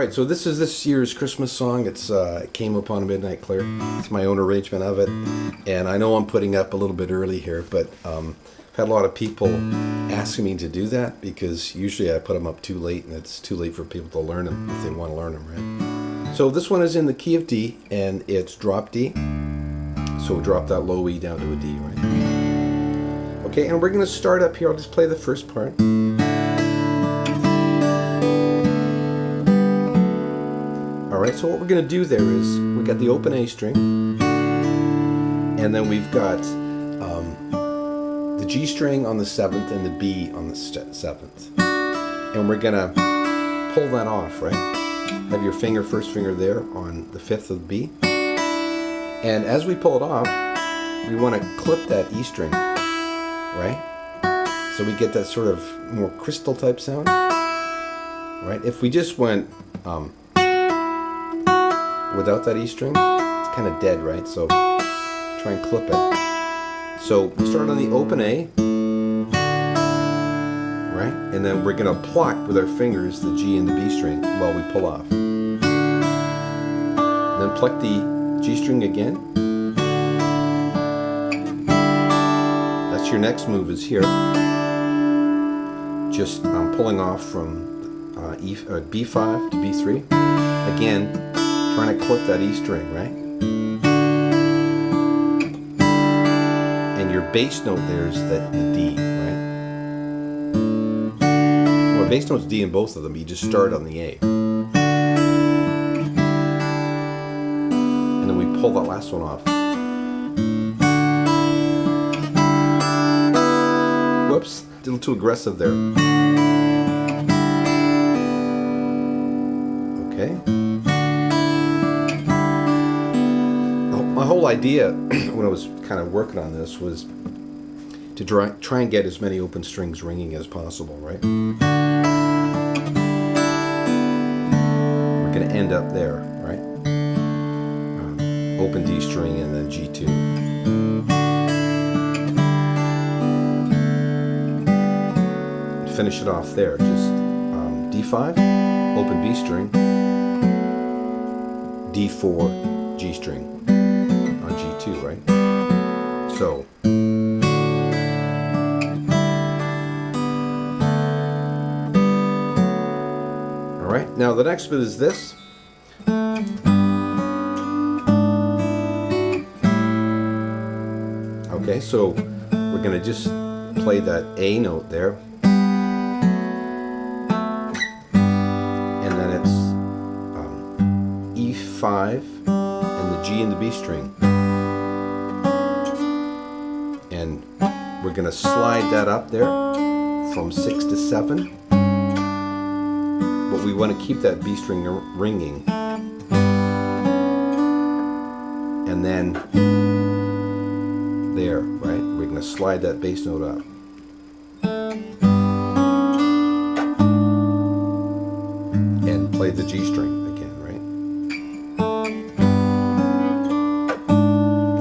Alright, so this is this year's Christmas song. It came upon a midnight clear. It's my own arrangement of it. And I know I'm putting up a little bit early here, but I've had a lot of people asking me to do that because usually I put them up too late and it's too late for people to learn them if they want to learn them, right? So this one is in the key of D and it's drop D. So we drop that low E down to a D, right? Okay, and we're going to start up here. I'll just play the first part. Alright, so what we're going to do there is we got the open A string, and then we've got the G string on the 7th and the B on the 7th. And we're going to pull that off, right? Have your first finger there on the 5th of B. And as we pull it off, we want to clip that E string, right? So we get that sort of more crystal type sound, right? If we just went without that E string, it's kind of dead, right? So try and clip it. So we start on the open A, right? And then we're going to pluck with our fingers the G and the B string while we pull off. And then pluck the G string again. That's your next move is here. Just pulling off from B5 to B3. Again, trying to clip that E string, right? And your bass note there is the D, right? Well, bass note's D in both of them. You just start on the A. And then we pull that last one off. Whoops, a little too aggressive there. Okay. My whole idea when I was kind of working on this was to try and get as many open strings ringing as possible, right? We're going to end up there, right? Open D string and then G2. And finish it off there. Just D5, open B string, D4, G string. G2, right? So, all right. Now the next bit is this. Okay, so we're going to just play that A note there, and then it's E5 and the G and the B string. And we're going to slide that up there from 6 to 7. But we want to keep that B string ringing. And then there, right? We're going to slide that bass note up. And play the G string again, right?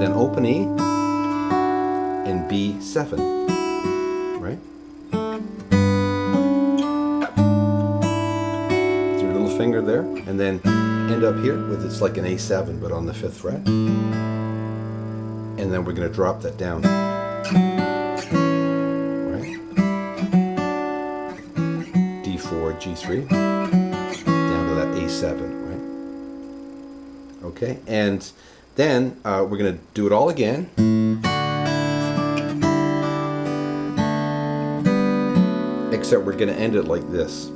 Then open E. And B7, right? With your little finger there, and then end up here with it's like an A7, but on the 5th fret. And then we're going to drop that down, right? D4, G3, down to that A7, right? Okay, and then we're going to do it all again. Except we're going to end it like this.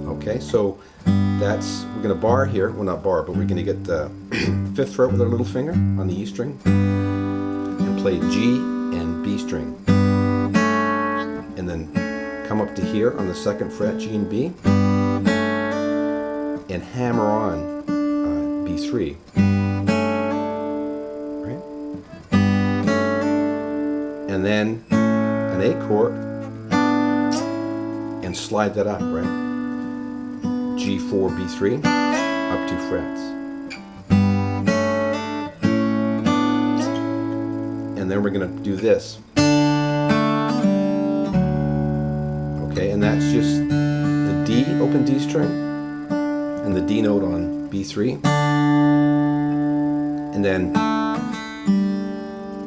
Okay, so we're going to bar here. Well, not bar, but we're going to get the 5th fret with our little finger on the E string and play G and B string. And then come up to here on the 2nd fret, G and B, and hammer on B3. And then an A chord and slide that up, right? G4, B3, up 2 frets. And then we're going to do this. Okay, and that's just the D, open D string, and the D note on B3, and then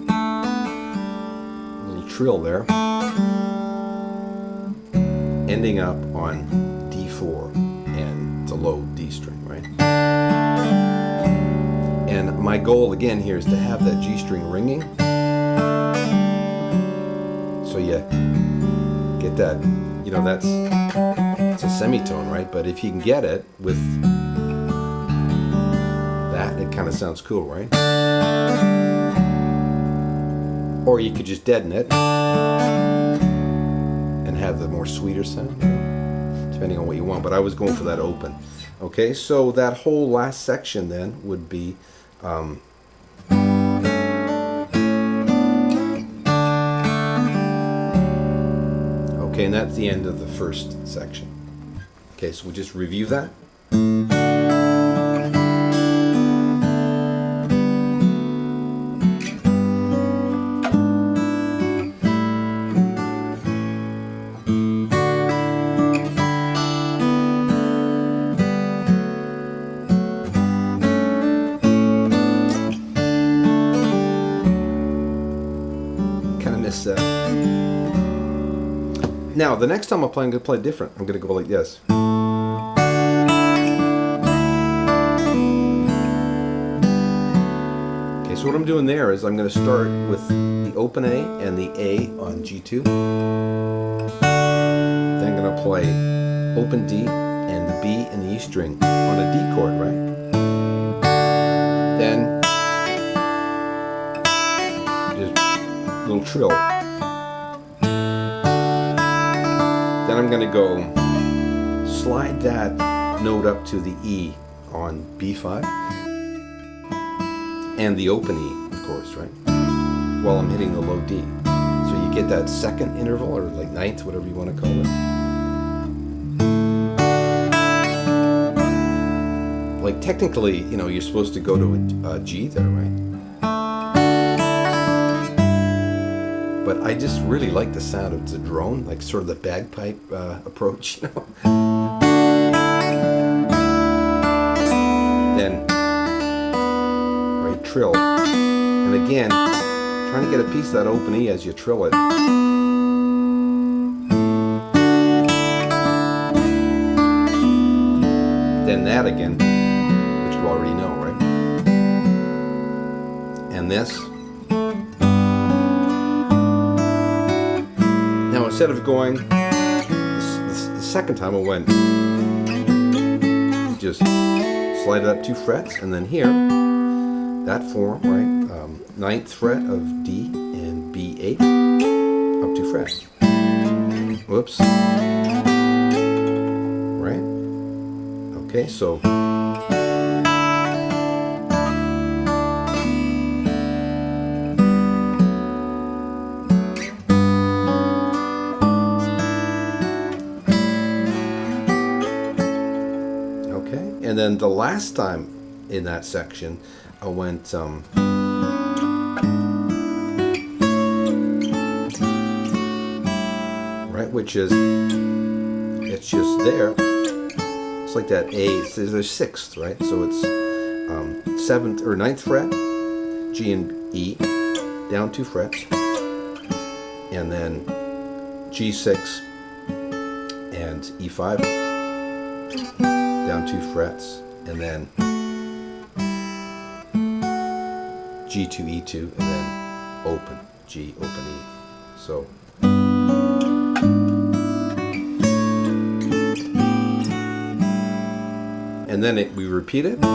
a little trill there, ending up on D4, and it's a low D string, right? And my goal again here is to have that G string ringing, so you get that, you know, it's a semitone, right? But if you can get it with that, it kind of sounds cool, right? Or you could just deaden it and have the more sweeter sound, depending on what you want. But I was going for that open. Okay, so that whole last section then would be okay, and that's the end of the first section. Okay, so we'll just review that. Kind of miss that. Now, the next time I play, I'm going to play different. I'm going to go like this. Okay, so what I'm doing there is I'm going to start with the open A and the A on G2. Then I'm going to play open D and the B and the E string on a D chord, right? Then just a little trill. Then I'm going to go slide that note up to the E on B5 and the open E, of course, right? While I'm hitting the low D. So you get that second interval, or like ninth, whatever you want to call it. Like technically, you know, you're supposed to go to a G there, right? But I just really like the sound of the drone, like sort of the bagpipe approach, you know. Then, right, trill, and again, trying to get a piece of that open E as you trill it. Then that again, which you already know, right? And this. Instead of going the second time, I went just slide it up 2 frets, and then here, that form, right? 9th fret of D and B8, up 2 frets. Whoops. Right? Okay, so. And then the last time in that section, I went right, which is, it's just there. It's like that A. There's 6th, right? So it's 7th or 9th fret, G and E, down 2 frets, and then G6 and E5. Down 2 frets, and then G2, E2, and then open, G, open E. So. And then we repeat it. And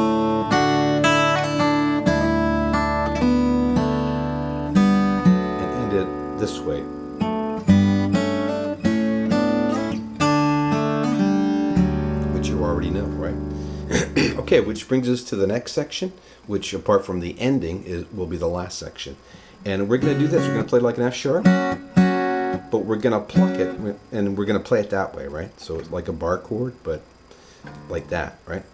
end it this way. Already know, right? Okay, which brings us to the next section, which apart from the ending will be the last section. And we're going to do this. We're going to play like an F sharp, but we're going to pluck it, and we're going to play it that way, right? So it's like a bar chord, but like that, right?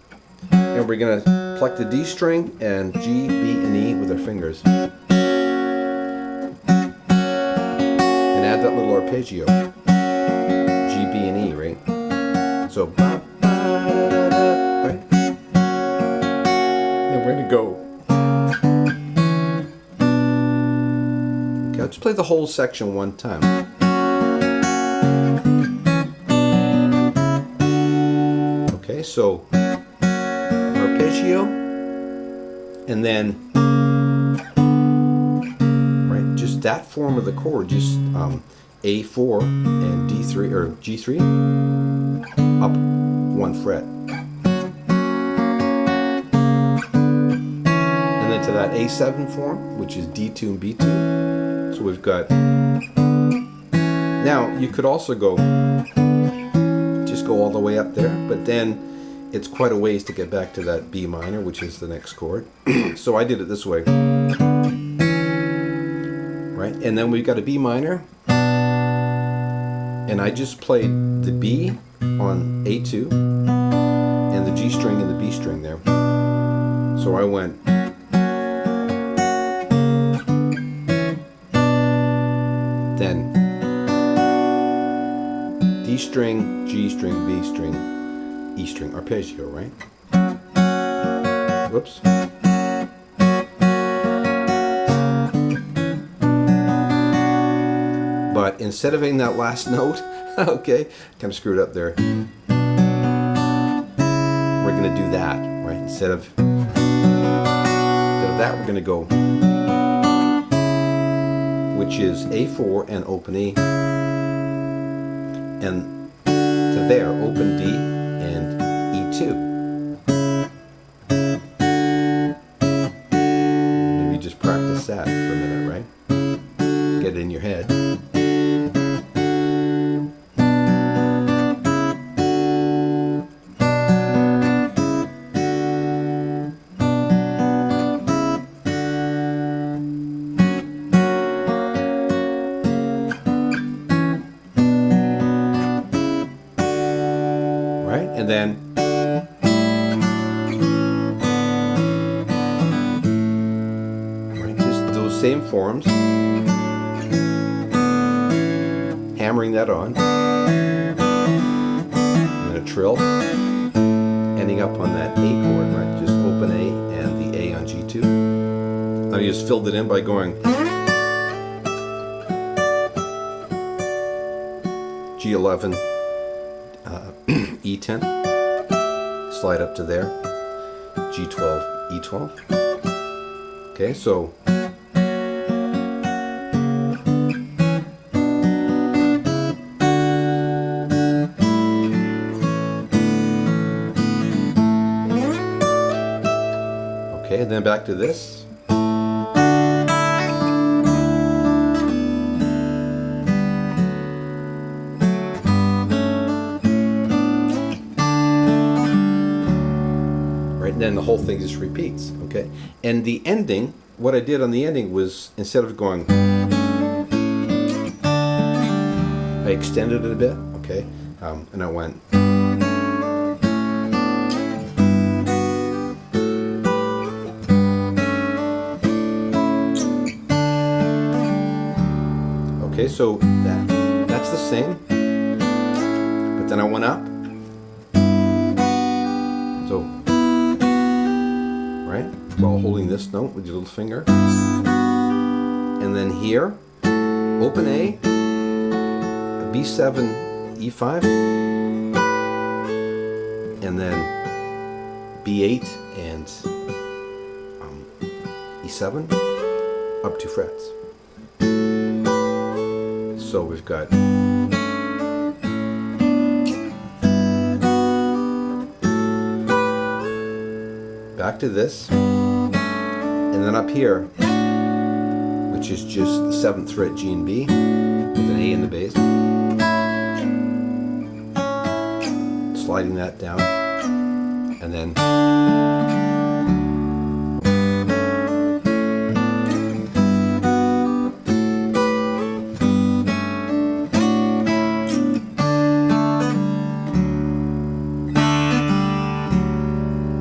And we're going to pluck the D string and G, B, and E with our fingers. And add that little arpeggio. G, B, So, right? Then we're gonna go. Okay, let's play the whole section one time. Okay, so arpeggio, and then right, just that form of the chord, just A4 and D3 or G3 up 1 fret, and then to that A7 form, which is D2 and B2. So we've got. Now you could also go all the way up there, but then it's quite a ways to get back to that B minor, which is the next chord. So I did it this way, right? And then we've got a B minor, and I just played the B on A2 and the G string and the B string there. So I went then D string, G string, B string, E string, arpeggio, right? Whoops. But instead of hitting that last note, okay, kind of screwed up there. We're gonna do that, right? Instead of that, we're gonna go, which is A4 and open E. And to there, open D and E2. Maybe just practice that for a minute, right? Get it in your head. And then right, just those same forms, hammering that on, and a trill, ending up on that A chord, right? Just open A and the A on G2. I just filled it in by going G11, E10, slide up to there, G12, E12. Okay, so okay, then back to this. Then the whole thing just repeats, okay? And the ending, what I did on the ending was, instead of going, I extended it a bit, okay? And I went, okay, so that's the same, but then I went up, so, right, while holding this note with your little finger, and then here, open A, B7, E5, and then B8 and E7, up 2 frets. So we've got back to this, and then up here, which is just the 7th fret G and B with an A in the bass, sliding that down, and then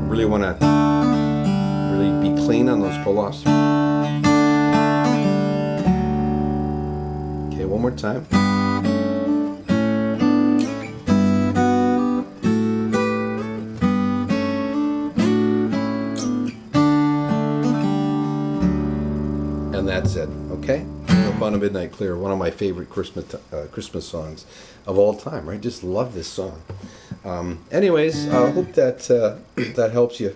really want to really be clean on those pull-offs. Okay, one more time. said. Okay? Up on a Midnight Clear, one of my favorite Christmas songs of all time, right? Just love this song. Anyways, I hope that that helps you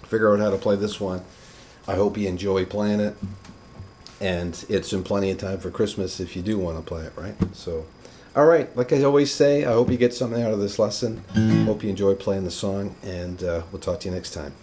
figure out how to play this one. I hope you enjoy playing it. And it's in plenty of time for Christmas if you do want to play it, right? So, all right, like I always say, I hope you get something out of this lesson. Hope you enjoy playing the song, and we'll talk to you next time.